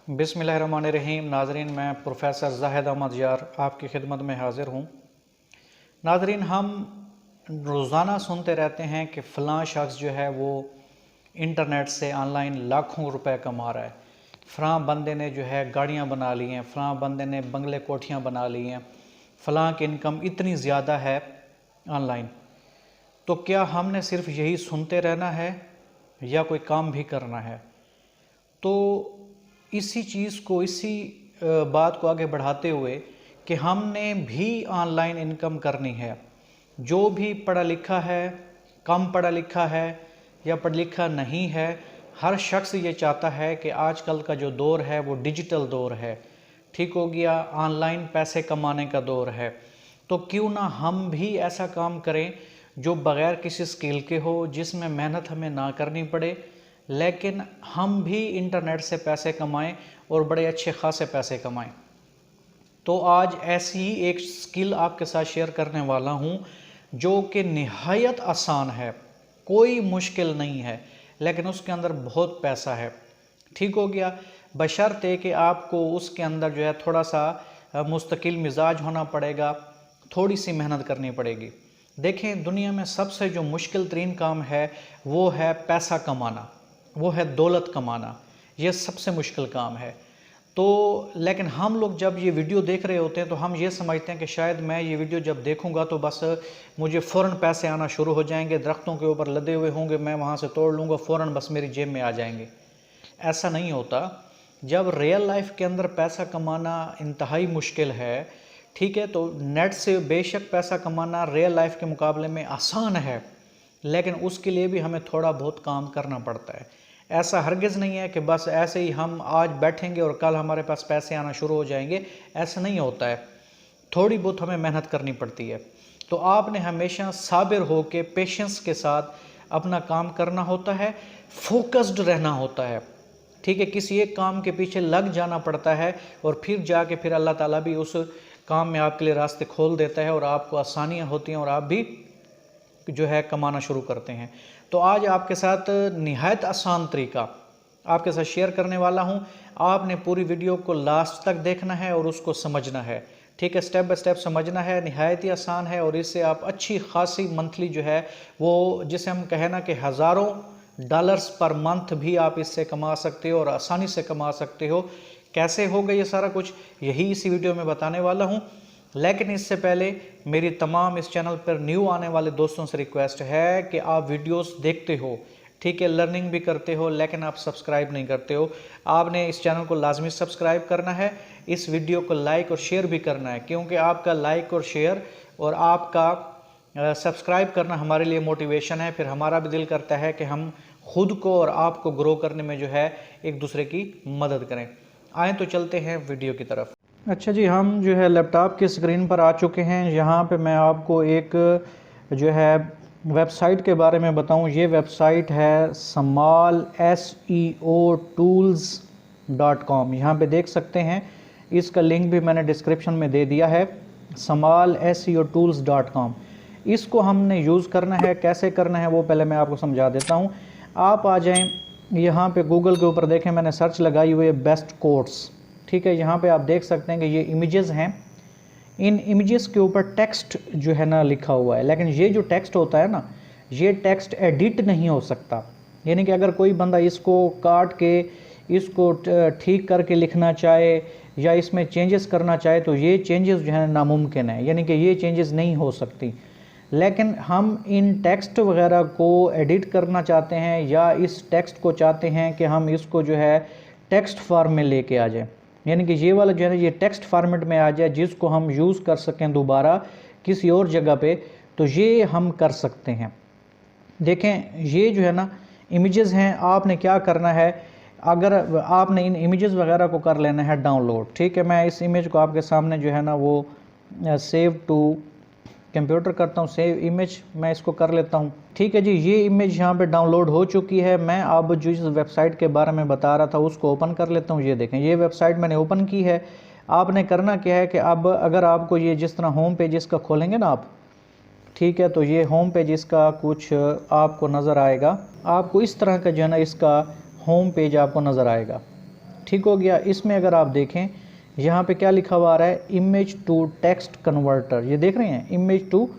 बिस्मिल्लाहिर्रहमानिर्रहीम। नाज़रीन, मैं प्रोफेसर ज़ाहिद अहमद यार आपकी खिदमत में हाज़िर हूँ। नाज़रीन, हम रोज़ाना सुनते रहते हैं कि फ़लाँ शख्स जो है वो इंटरनेट से ऑनलाइन लाखों रुपए कमा रहा है, फ़लाँ बंदे ने जो है गाड़ियाँ बना ली हैं, फ़लाँ बंदे ने बंगले कोठियाँ बना ली हैं, फ़लाँ की इनकम इतनी ज़्यादा है ऑनलाइन। तो क्या हमने सिर्फ यही सुनते रहना है या कोई काम भी करना है? तो इसी चीज़ को, इसी बात को आगे बढ़ाते हुए कि हमने भी ऑनलाइन इनकम करनी है। जो भी पढ़ा लिखा है, कम पढ़ा लिखा है या पढ़ा लिखा नहीं है, हर शख्स ये चाहता है कि आजकल का जो दौर है वो डिजिटल दौर है, ठीक हो गया, ऑनलाइन पैसे कमाने का दौर है। तो क्यों ना हम भी ऐसा काम करें जो बग़ैर किसी स्किल के हो, जिसमें मेहनत हमें ना करनी पड़े, लेकिन हम भी इंटरनेट से पैसे कमाएं और बड़े अच्छे खासे पैसे कमाएं। तो आज ऐसी ही एक स्किल आपके साथ शेयर करने वाला हूं जो कि निहायत आसान है, कोई मुश्किल नहीं है, लेकिन उसके अंदर बहुत पैसा है, ठीक हो गया। बशर्ते कि आपको उसके अंदर जो है थोड़ा सा मुस्तकिल मिजाज होना पड़ेगा, थोड़ी सी मेहनत करनी पड़ेगी। देखें, दुनिया में सबसे जो मुश्किल तरीन काम है वो है पैसा कमाना, वो है दौलत कमाना। ये सबसे मुश्किल काम है। तो लेकिन हम लोग जब ये वीडियो देख रहे होते हैं तो हम ये समझते हैं कि शायद मैं ये वीडियो जब देखूंगा तो बस मुझे फ़ौरन पैसे आना शुरू हो जाएंगे, दरख्तों के ऊपर लदे हुए होंगे, मैं वहाँ से तोड़ लूँगा, फ़ौरन बस मेरी जेब में आ जाएंगे। ऐसा नहीं होता। जब रियल लाइफ के अंदर पैसा कमाना इंतहाई मुश्किल है, ठीक है, तो नेट से बेशक पैसा कमाना रियल लाइफ के मुकाबले में आसान है, लेकिन उसके लिए भी हमें थोड़ा बहुत काम करना पड़ता है। ऐसा हरगिज़ नहीं है कि बस ऐसे ही हम आज बैठेंगे और कल हमारे पास पैसे आना शुरू हो जाएंगे, ऐसा नहीं होता है। थोड़ी बहुत हमें मेहनत करनी पड़ती है। तो आपने हमेशा साबिर हो के पेशेंस के साथ अपना काम करना होता है, फोकस्ड रहना होता है, ठीक है। किसी एक काम के पीछे लग जाना पड़ता है और फिर जाके फिर अल्लाह ताला भी उस काम में आपके लिए रास्ते खोल देता है और आपको आसानियाँ होती हैं और आप भी जो है कमाना शुरू करते हैं। तो आज आपके साथ निहायत आसान तरीका आपके साथ शेयर करने वाला हूं। आपने पूरी वीडियो को लास्ट तक देखना है और उसको समझना है, ठीक है, स्टेप बाय स्टेप समझना है। निहायत ही आसान है और इससे आप अच्छी खासी मंथली जो है वो, जिसे हम कहें ना कि हज़ारों डॉलर्स पर मंथ भी आप इससे कमा सकते हो और आसानी से कमा सकते हो। कैसे होगा ये सारा कुछ, यही इसी वीडियो में बताने वाला हूँ। लेकिन इससे पहले मेरी तमाम इस चैनल पर न्यू आने वाले दोस्तों से रिक्वेस्ट है कि आप वीडियोस देखते हो, ठीक है, लर्निंग भी करते हो, लेकिन आप सब्सक्राइब नहीं करते हो। आपने इस चैनल को लाजमी सब्सक्राइब करना है, इस वीडियो को लाइक और शेयर भी करना है, क्योंकि आपका लाइक और शेयर और आपका सब्सक्राइब करना हमारे लिए मोटिवेशन है। फिर हमारा भी दिल करता है कि हम खुद को और आपको ग्रो करने में जो है एक दूसरे की मदद करें। आए तो चलते हैं वीडियो की तरफ। अच्छा जी, हम जो है लैपटॉप की स्क्रीन पर आ चुके हैं। यहाँ पे मैं आपको एक जो है वेबसाइट के बारे में बताऊँ। ये वेबसाइट है SmalSEOtools.com। यहाँ पे देख सकते हैं, इसका लिंक भी मैंने डिस्क्रिप्शन में दे दिया है, SmalSEOtools.com। इसको हमने यूज़ करना है, कैसे करना है वो पहले मैं आपको समझा देता हूँ। आप आ जाएँ यहाँ पे गूगल के ऊपर, देखें मैंने सर्च लगाई हुई है बेस्ट कोर्स, ठीक है। यहाँ पे आप देख सकते हैं कि ये इमेजेस हैं, इन इमेजेस के ऊपर टेक्स्ट जो है ना लिखा हुआ है, लेकिन ये जो टेक्स्ट होता है ना, ये टेक्स्ट एडिट नहीं हो सकता। यानी कि अगर कोई बंदा इसको काट के इसको ठीक करके लिखना चाहे या इसमें चेंजेस करना चाहे तो ये चेंजेस जो है नामुमकिन है, यानी कि ये चेंजेस नहीं हो सकती। लेकिन हम इन टेक्स्ट वगैरह को एडिट करना चाहते हैं या इस टेक्स्ट को चाहते हैं कि हम इसको जो है टेक्स्ट फॉर्म में लेके आ जाए, यानी कि ये वाला जो है ना ये टेक्स्ट फॉर्मेट में आ जाए, जिसको हम यूज़ कर सकें दोबारा किसी और जगह पे, तो ये हम कर सकते हैं। देखें, ये जो है ना इमेजेस हैं, आपने क्या करना है, अगर आपने इन इमेजेस वगैरह को कर लेना है डाउनलोड, ठीक है। मैं इस इमेज को आपके सामने जो है ना वो सेव टू कंप्यूटर करता हूँ, सेव इमेज मैं इसको कर लेता हूँ, ठीक है जी। ये इमेज यहाँ पे डाउनलोड हो चुकी है। मैं अब जो इस वेबसाइट के बारे में बता रहा था उसको ओपन कर लेता हूँ। ये देखें, ये वेबसाइट मैंने ओपन की है। आपने करना क्या है कि अब अगर आपको ये जिस तरह होम पेज इसका खोलेंगे ना आप, ठीक है, तो ये होम पेज इसका कुछ आपको नज़र आएगा, आपको इस तरह का जो है ना इसका होम पेज आपको नज़र आएगा, ठीक हो गया। इसमें अगर आप देखें यहाँ पे क्या लिखा हुआ आ रहा है, इमेज टू टेक्स्ट कन्वर्टर, ये देख रहे हैं, इमेज टू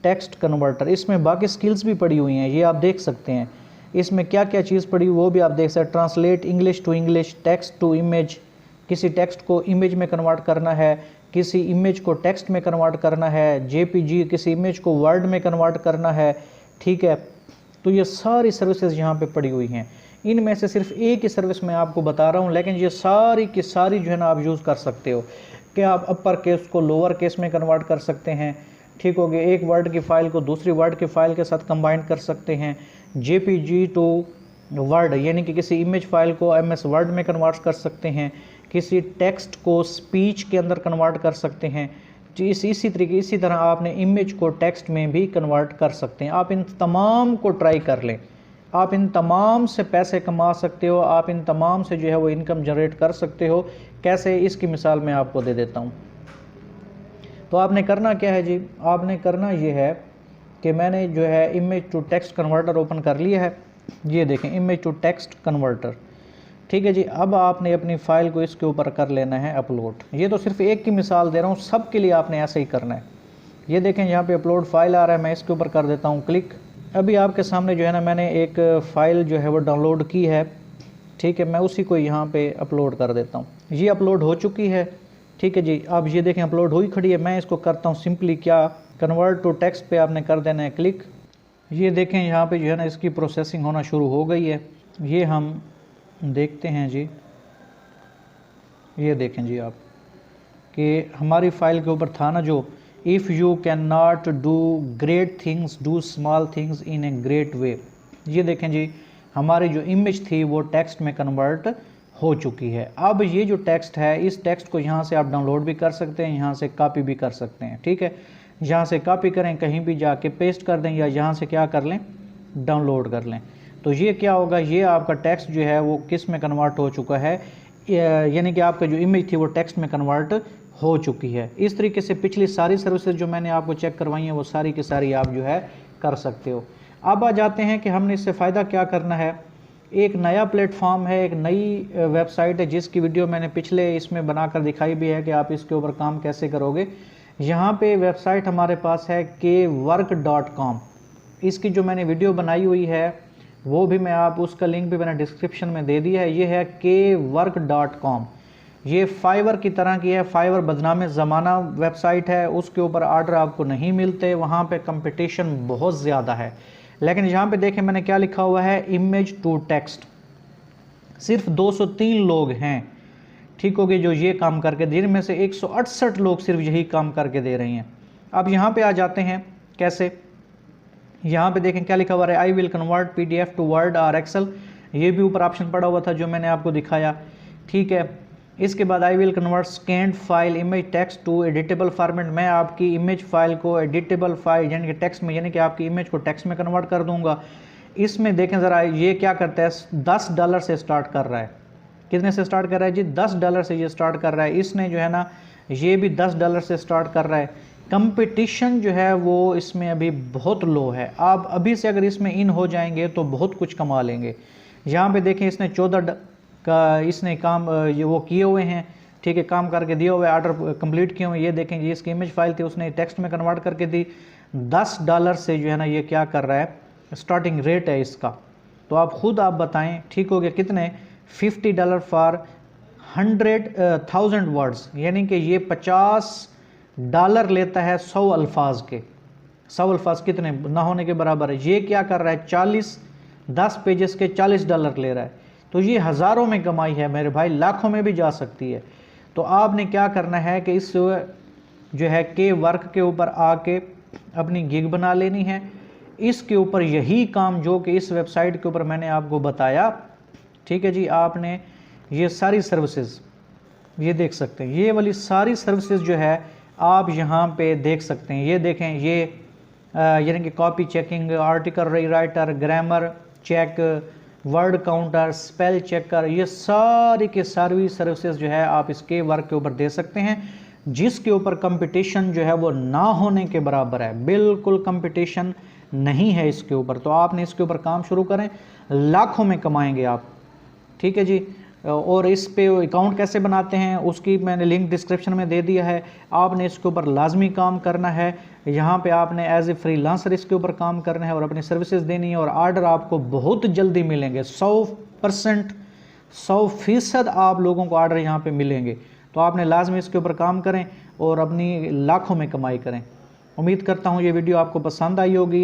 टेक्स्ट कन्वर्टर। इसमें बाकी स्किल्स भी पड़ी हुई हैं, ये आप देख सकते हैं। इसमें क्या क्या चीज़ पड़ी वो भी आप देख सकते हैं। Translate English to English, text to image, किसी टेक्स्ट को इमेज में कन्वर्ट करना है, किसी इमेज को टेक्स्ट में कन्वर्ट करना है, जेपीजी किसी इमेज को वर्ड में कन्वर्ट करना है, ठीक है। तो ये सारी सर्विसेज यहाँ पे पड़ी हुई हैं। इनमें से सिर्फ एक ही सर्विस मैं आपको बता रहा हूँ, लेकिन ये सारी की सारी जो है ना आप यूज़ कर सकते हो कि आप अपर केस को लोअर केस में कन्वर्ट कर सकते हैं, ठीक हो गया। एक वर्ड की फ़ाइल को दूसरी वर्ड की फ़ाइल के साथ कंबाइन कर सकते हैं। जेपीजी टू वर्ड यानी कि किसी इमेज फाइल को एमएस वर्ड में कन्वर्ट कर सकते हैं, किसी टेक्स्ट को स्पीच के अंदर कन्वर्ट कर सकते हैं। इसी तरह आपने इमेज को टेक्स्ट में भी कन्वर्ट कर सकते हैं। आप इन तमाम को ट्राई कर लें, आप इन तमाम से पैसे कमा सकते हो, आप इन तमाम से जो है वो इनकम जनरेट कर सकते हो। कैसे, इसकी मिसाल मैं आपको दे देता हूँ। तो आपने करना क्या है जी, आपने करना ये है कि मैंने जो है image to text converter open कर लिया है। ये देखें, इमेज टू टेक्स्ट कन्वर्टर, ठीक है जी। अब आपने अपनी फ़ाइल को इसके ऊपर कर लेना है अपलोड। ये तो सिर्फ एक की मिसाल दे रहा हूँ, सब के लिए आपने ऐसे ही करना है। ये देखें यहाँ पे अपलोड फाइल आ रहा है, मैं इसके ऊपर कर देता हूँ क्लिक। अभी आपके सामने जो है ना मैंने एक फ़ाइल जो है वो डाउनलोड की है, ठीक है। मैं उसी को यहाँ पे अपलोड कर देता हूँ। ये अपलोड हो चुकी है, ठीक है जी। अब ये देखें अपलोड हुई खड़ी है। मैं इसको करता हूँ सिंपली क्या, कन्वर्ट टू टेक्स्ट पे आपने कर देना है क्लिक। ये देखें यहाँ पे जो है ना इसकी प्रोसेसिंग होना शुरू हो गई है। ये हम देखते हैं जी, ये देखें जी आप कि हमारी फ़ाइल के ऊपर था ना जो, if you can not do great things do small things in a great way. ये देखें जी हमारी जो इमेज थी वो टेक्स्ट में कन्वर्ट हो चुकी है। अब ये जो टेक्स्ट है, इस टेक्स्ट को यहाँ से आप डाउनलोड भी कर सकते हैं, यहाँ से कॉपी भी कर सकते हैं, ठीक है। यहाँ से कॉपी करें, कहीं भी जाके पेस्ट कर दें, या यहाँ से क्या कर लें, डाउनलोड कर लें। तो ये क्या होगा, ये आपका टेक्स्ट जो है वो किस में कन्वर्ट हो चुका है, यानी कि आपका जो इमेज थी वो टेक्स्ट में कन्वर्ट हो चुकी है। इस तरीके से पिछली सारी सर्विसेज जो मैंने आपको चेक करवाई हैं वो सारी की सारी आप जो है कर सकते हो। अब आ जाते हैं कि हमने इससे फ़ायदा क्या करना है। एक नया प्लेटफॉर्म है, एक नई वेबसाइट है जिसकी वीडियो मैंने पिछले इसमें बनाकर दिखाई भी है कि आप इसके ऊपर काम कैसे करोगे। यहाँ पे वेबसाइट हमारे पास है kwork.com। इसकी जो मैंने वीडियो बनाई हुई है वो भी मैं आप उसका लिंक भी मैंने डिस्क्रिप्शन में दे दिया है। ये है kwork.com। ये फाइवर की तरह की है। फाइवर बदनाम ज़माना वेबसाइट है, उसके ऊपर ऑर्डर आपको नहीं मिलते, वहाँ पे कंपटीशन बहुत ज़्यादा है। लेकिन यहाँ पे देखें मैंने क्या लिखा हुआ है, इमेज टू टेक्स्ट। सिर्फ 203 लोग हैं, ठीक हो गए, जो ये काम करके दे, जिनमें से 168 लोग सिर्फ यही काम करके दे रहे हैं। अब यहाँ पे आ जाते हैं कैसे, यहाँ पे देखें क्या लिखा हुआ है, I will convert PDF to Word और एक्सेल। ये भी ऊपर ऑप्शन पड़ा हुआ था जो मैंने आपको दिखाया, ठीक है। इसके बाद I will convert scanned file image text to editable format. मैं आपकी इमेज फाइल को एडिटेबल फाइल यानी कि टेक्स्ट में, यानी कि आपकी इमेज को टेक्स्ट में कन्वर्ट कर दूंगा। इसमें देखें ज़रा, ये क्या करता है, $10 से स्टार्ट कर रहा है। कितने से स्टार्ट कर रहा है जी, $10 से ये स्टार्ट कर रहा है। इसने जो है ना ये भी $10 से स्टार्ट कर रहा है। कंपटीशन जो है वो इसमें अभी बहुत लो है। आप अभी से अगर इसमें इन हो जाएंगे तो बहुत कुछ कमा लेंगे। यहाँ पे देखें इसने 14 का इसने काम ये वो किए हुए हैं, ठीक है, काम करके दिए हुए, ऑर्डर कंप्लीट किए हुए। ये देखें ये इसकी इमेज फाइल थी, उसने टेक्स्ट में कन्वर्ट करके दी। $10 से जो है ना ये क्या कर रहा है, स्टार्टिंग रेट है इसका। तो आप खुद आप बताएं, ठीक हो गया, कितने, $50 फॉर 100,000 वर्ड्स, यानी कि ये $50 लेता है 100 अल्फाज के। 100 अल्फाज कितने ना होने के बराबर है। ये क्या कर रहा है, 10 पेजेस के $40 ले रहा है। तो ये हज़ारों में कमाई है मेरे भाई, लाखों में भी जा सकती है। तो आपने क्या करना है कि इस जो है kwork के ऊपर आके अपनी गिग बना लेनी है। इसके ऊपर यही काम जो कि इस वेबसाइट के ऊपर मैंने आपको बताया, ठीक है जी। आपने ये सारी सर्विसेज ये देख सकते हैं, ये वाली सारी सर्विसेज जो है आप यहाँ पे देख सकते हैं। ये देखें, ये यानी कि copy checking, article rewriter, grammar check, word counter, spell checker, ये सारी के सारी सर्विसेज जो है आप इसके वर्क के ऊपर दे सकते हैं, जिसके ऊपर कंपटीशन जो है वो ना होने के बराबर है। बिल्कुल कंपटीशन नहीं है इसके ऊपर। तो आपने इसके ऊपर काम शुरू करें, लाखों में कमाएंगे आप, ठीक है जी। और इस पे अकाउंट कैसे बनाते हैं उसकी मैंने लिंक डिस्क्रिप्शन में दे दिया है। आपने इसके ऊपर लाजमी काम करना है। यहाँ पे आपने एज ए फ्रीलांसर इसके ऊपर काम करना है और अपनी सर्विसेज देनी है और आर्डर आपको बहुत जल्दी मिलेंगे। 100% 100% आप लोगों को आर्डर यहाँ पे मिलेंगे। तो आपने लाजमी इसके ऊपर काम करें और अपनी लाखों में कमाई करें। उम्मीद करता हूँ ये वीडियो आपको पसंद आई होगी।